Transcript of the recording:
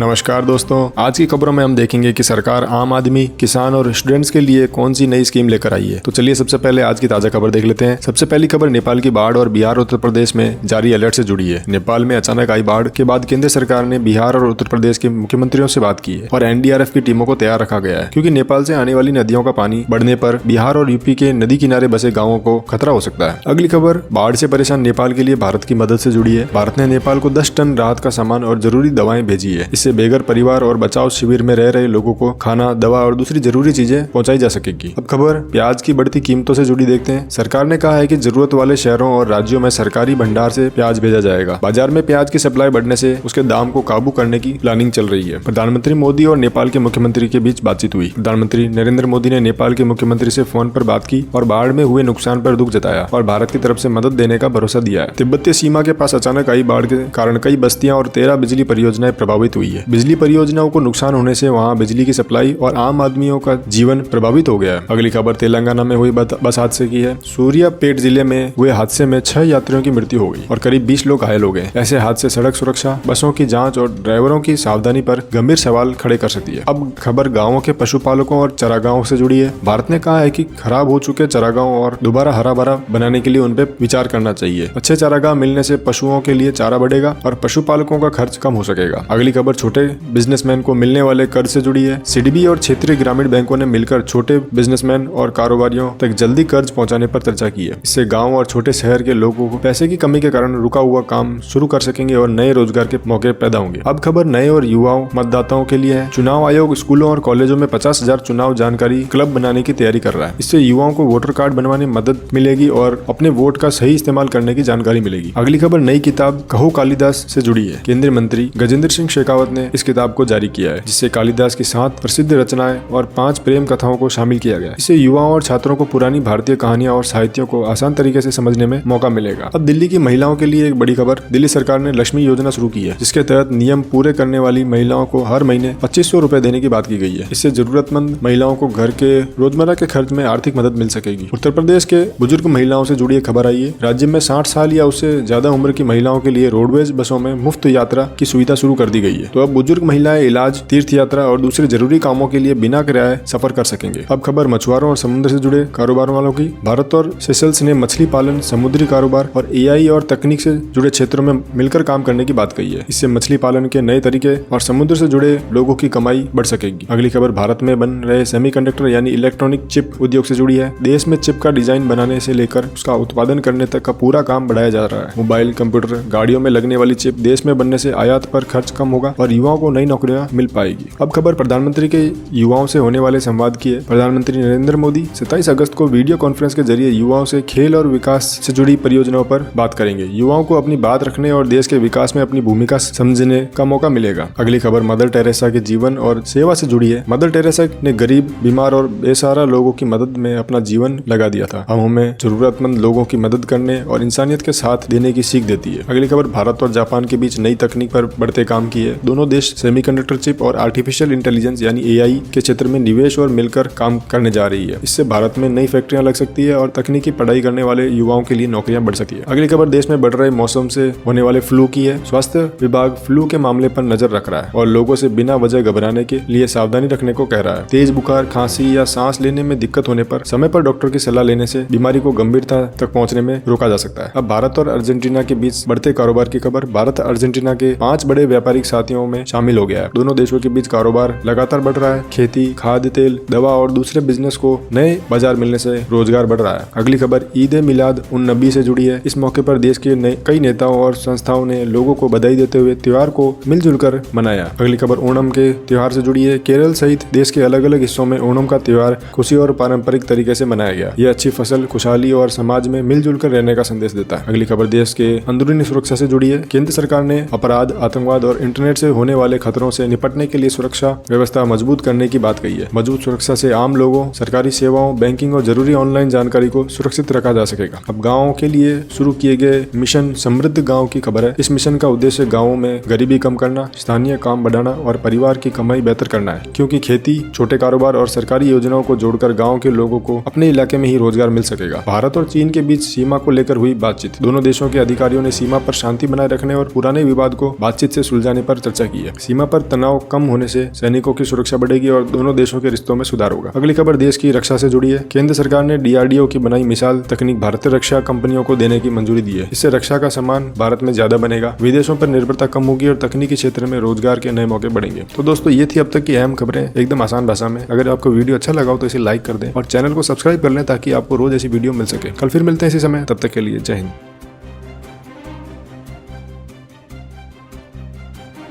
नमस्कार दोस्तों, आज की खबरों में हम देखेंगे कि सरकार आम आदमी, किसान और स्टूडेंट्स के लिए कौन सी नई स्कीम लेकर आई है। तो चलिए सबसे पहले आज की ताजा खबर देख लेते हैं। सबसे पहली खबर नेपाल की बाढ़ और बिहार उत्तर प्रदेश में जारी अलर्ट से जुड़ी है। नेपाल में अचानक आई बाढ़ के बाद केंद्र सरकार ने बिहार और उत्तर प्रदेश के मुख्यमंत्रियों से बात की है और एनडीआरएफ की टीमों को तैयार रखा गया है, क्योंकि नेपाल से आने वाली नदियों का पानी बढ़ने पर बिहार और यूपी के नदी किनारे बसे गाँवों को खतरा हो सकता है। अगली खबर बाढ़ से परेशान नेपाल के लिए भारत की मदद से जुड़ी है। भारत ने नेपाल को 10 टन राहत का सामान और जरूरी दवाएं भेजी है। इससे बेघर परिवार और बचाव शिविर में रह रहे लोगों को खाना, दवा और दूसरी जरूरी चीजें पहुंचाई जा सकेगी। अब खबर प्याज की बढ़ती कीमतों से जुड़ी देखते हैं। सरकार ने कहा है कि जरूरत वाले शहरों और राज्यों में सरकारी भंडार से प्याज भेजा जाएगा। बाजार में प्याज की सप्लाई बढ़ने से उसके दाम को काबू करने की प्लानिंग चल रही है। प्रधानमंत्री मोदी और नेपाल के मुख्यमंत्री के बीच बातचीत हुई। प्रधानमंत्री नरेंद्र मोदी ने नेपाल के मुख्यमंत्री से फोन पर बात की और बाढ़ में हुए नुकसान पर दुख जताया और भारत की तरफ से मदद देने का भरोसा दिया है। तिब्बतीय सीमा के पास अचानक आई बाढ़ के कारण कई बस्तियां और 13 बिजली परियोजनाएं प्रभावित हुई है। बिजली परियोजनाओं को नुकसान होने से वहां बिजली की सप्लाई और आम आदमियों का जीवन प्रभावित हो गया है। अगली खबर तेलंगाना में हुई बस हादसे की है। सूर्यापेट जिले में हुए हादसे में 6 यात्रियों की मृत्यु हो गई और करीब 20 लोग घायल हो गए। ऐसे हादसे सड़क सुरक्षा, बसों की जांच और ड्राइवरों की सावधानी पर गंभीर सवाल खड़े कर सकती है। अब खबर गाँवों के पशुपालकों और चरागाहों से जुड़ी है। भारत ने कहा है कि खराब हो चुके चरागाहों और दोबारा हरा भरा बनाने के लिए उन पर विचार करना चाहिए। अच्छे चारागाह मिलने से पशुओं के लिए चारा बढ़ेगा और पशुपालकों का खर्च कम हो सकेगा। अगली खबर छोटे बिजनेसमैन को मिलने वाले कर्ज से जुड़ी है। सिडबी और क्षेत्रीय ग्रामीण बैंकों ने मिलकर छोटे बिजनेसमैन और कारोबारियों तक जल्दी कर्ज पहुंचाने पर चर्चा की है। इससे गांव और छोटे शहर के लोगों को पैसे की कमी के कारण रुका हुआ काम शुरू कर सकेंगे और नए रोजगार के मौके पैदा होंगे। अब खबर नए और युवाओं मतदाताओं के लिए है। चुनाव आयोग स्कूलों और कॉलेजों में 50,000 चुनाव जानकारी क्लब बनाने की तैयारी कर रहा है। इससे युवाओं को वोटर कार्ड बनवाने में मदद मिलेगी और अपने वोट का सही इस्तेमाल करने की जानकारी मिलेगी। अगली खबर नई किताब कहो कालिदास से जुड़ी है। केंद्रीय मंत्री गजेंद्र सिंह शेखावत ने इस किताब को जारी किया है, जिससे कालिदास की 7 प्रसिद्ध रचनाएं और 5 प्रेम कथाओं को शामिल किया गया। इससे युवाओं और छात्रों को पुरानी भारतीय कहानियां और साहित्यों को आसान तरीके से समझने में मौका मिलेगा। अब दिल्ली की महिलाओं के लिए एक बड़ी खबर। दिल्ली सरकार ने लक्ष्मी योजना शुरू की है, जिसके तहत नियम पूरे करने वाली महिलाओं को हर महीने 2500 रुपए देने की बात की गई है। इससे जरूरतमंद महिलाओं को घर के रोजमर्रा के खर्च में आर्थिक मदद मिल सकेगी। उत्तर प्रदेश के बुजुर्ग महिलाओं से जुड़ी एक खबर आई है। राज्य में 60 साल या उससे ज्यादा उम्र की महिलाओं के लिए रोडवेज बसों में मुफ्त यात्रा की सुविधा शुरू कर दी गई है। तो अब बुजुर्ग महिलाएं इलाज, तीर्थ यात्रा और दूसरे जरूरी कामों के लिए बिना किराए सफर कर सकेंगे। अब खबर मछुआरों और समुद्र से जुड़े कारोबार वालों की। भारत और सेशल्स ने मछली पालन, समुद्री कारोबार और एआई और तकनीक से जुड़े क्षेत्रों में मिलकर काम करने की बात कही है। इससे मछली पालन के नए तरीके और समुद्र से जुड़े लोगों की कमाई बढ़ सकेगी। अगली खबर भारत में बन रहे सेमीकंडक्टर यानी इलेक्ट्रॉनिक चिप उद्योग से जुड़ी है। देश में चिप का डिजाइन बनाने से लेकर उसका उत्पादन करने तक का पूरा काम बढ़ाया जा रहा है। मोबाइल, कंप्यूटर, गाड़ियों में लगने वाली चिप देश में बनने से आयात पर खर्च कम होगा और युवाओं को नई नौकरियां मिल पाएगी। अब खबर प्रधानमंत्री के युवाओं से होने वाले संवाद की है। प्रधानमंत्री नरेंद्र मोदी 27 अगस्त को वीडियो कॉन्फ्रेंस के जरिए युवाओं से खेल और विकास से जुड़ी परियोजनाओं पर बात करेंगे। युवाओं को अपनी बात रखने और देश के विकास में अपनी भूमिका समझने का मौका मिलेगा। अगली खबर मदर टेरेसा के जीवन और सेवा से जुड़ी है। मदर टेरेसा ने गरीब, बीमार और बेसहारा लोगों की मदद में अपना जीवन लगा दिया था। हम हमें जरूरतमंद लोगों की मदद करने और इंसानियत के साथ देने की सीख देती है। अगली खबर भारत और जापान के बीच नई तकनीक पर बढ़ते काम की है। दोनों देश सेमीकंडक्टर चिप और आर्टिफिशियल इंटेलिजेंस यानी एआई के क्षेत्र में निवेश और मिलकर काम करने जा रही है। इससे भारत में नई फैक्ट्रियां लग सकती है और तकनीकी पढ़ाई करने वाले युवाओं के लिए नौकरियां बढ़ सकती है। अगली खबर देश में बढ़ रहे मौसम से होने वाले फ्लू की है। स्वास्थ्य विभाग फ्लू के मामले पर नजर रख रहा है और लोगों से बिना वजह घबराने के लिए सावधानी रखने को कह रहा है। तेज बुखार, खांसी या सांस लेने में दिक्कत होने पर समय पर डॉक्टर की सलाह लेने से बीमारी को गंभीरता तक पहुंचने में रोका जा सकता है। अब भारत और अर्जेंटीना के बीच बढ़ते कारोबार की खबर। भारत अर्जेंटीना के 5 बड़े व्यापारिक साथियों में शामिल हो गया है। दोनों देशों के बीच कारोबार लगातार बढ़ रहा है। खेती, खाद्य तेल, दवा और दूसरे बिजनेस को नए बाजार मिलने से रोजगार बढ़ रहा है। अगली खबर ईद ए मिलाद उन नबी से जुड़ी है। इस मौके पर देश के कई नेताओं और संस्थाओं ने लोगों को बधाई देते हुए त्योहार को मिलजुल कर मनाया। अगली खबर ओणम के त्योहार से जुड़ी है। केरल सहित देश के अलग अलग हिस्सों में ओणम का त्योहार खुशी और पारंपरिक तरीके से मनाया गया। यह अच्छी फसल, खुशहाली और समाज में मिलजुल कर रहने का संदेश देता है। अगली खबर देश के अंदरूनी सुरक्षा से जुड़ी है। केंद्र सरकार ने अपराध, आतंकवाद और इंटरनेट से होने वाले खतरों से निपटने के लिए सुरक्षा व्यवस्था मजबूत करने की बात कही है। मजबूत सुरक्षा से आम लोगों, सरकारी सेवाओं, बैंकिंग और जरूरी ऑनलाइन जानकारी को सुरक्षित रखा जा सकेगा। अब गाँवों के लिए शुरू किए गए मिशन समृद्ध गाँव की खबर है। इस मिशन का उद्देश्य गाँवों में गरीबी कम करना, स्थानीय काम बढ़ाना और परिवार की कमाई बेहतर करना है, क्योंकि खेती, छोटे कारोबार और सरकारी योजनाओं को जोड़कर गाँव के लोगों को अपने इलाके में ही रोजगार मिल सकेगा। भारत और चीन के बीच सीमा को लेकर हुई बातचीत। दोनों देशों के अधिकारियों ने सीमा पर शांति बनाए रखने और पुराने विवाद को बातचीत से सुलझाने पर चर्चा की है। सीमा पर तनाव कम होने से सैनिकों की सुरक्षा बढ़ेगी और दोनों देशों के रिश्तों में सुधार होगा। अगली खबर देश की रक्षा से जुड़ी है। केंद्र सरकार ने DRDO की बनाई मिसाल तकनीक भारतीय रक्षा कंपनियों को देने की मंजूरी दी है। इससे रक्षा का सामान भारत में ज्यादा बनेगा, विदेशों पर निर्भरता कम होगी और तकनीकी क्षेत्र में रोजगार के नए मौके बढ़ेंगे। तो दोस्तों ये थी अब तक की अहम खबरें एकदम आसान भाषा में। अगर आपको वीडियो अच्छा लगा हो तो इसे लाइक कर दें और चैनल को सब्सक्राइब कर लें ताकि आपको रोज ऐसी वीडियो मिल सके। कल फिर मिलते हैं इसी समय, तब तक के लिए जय हिंद।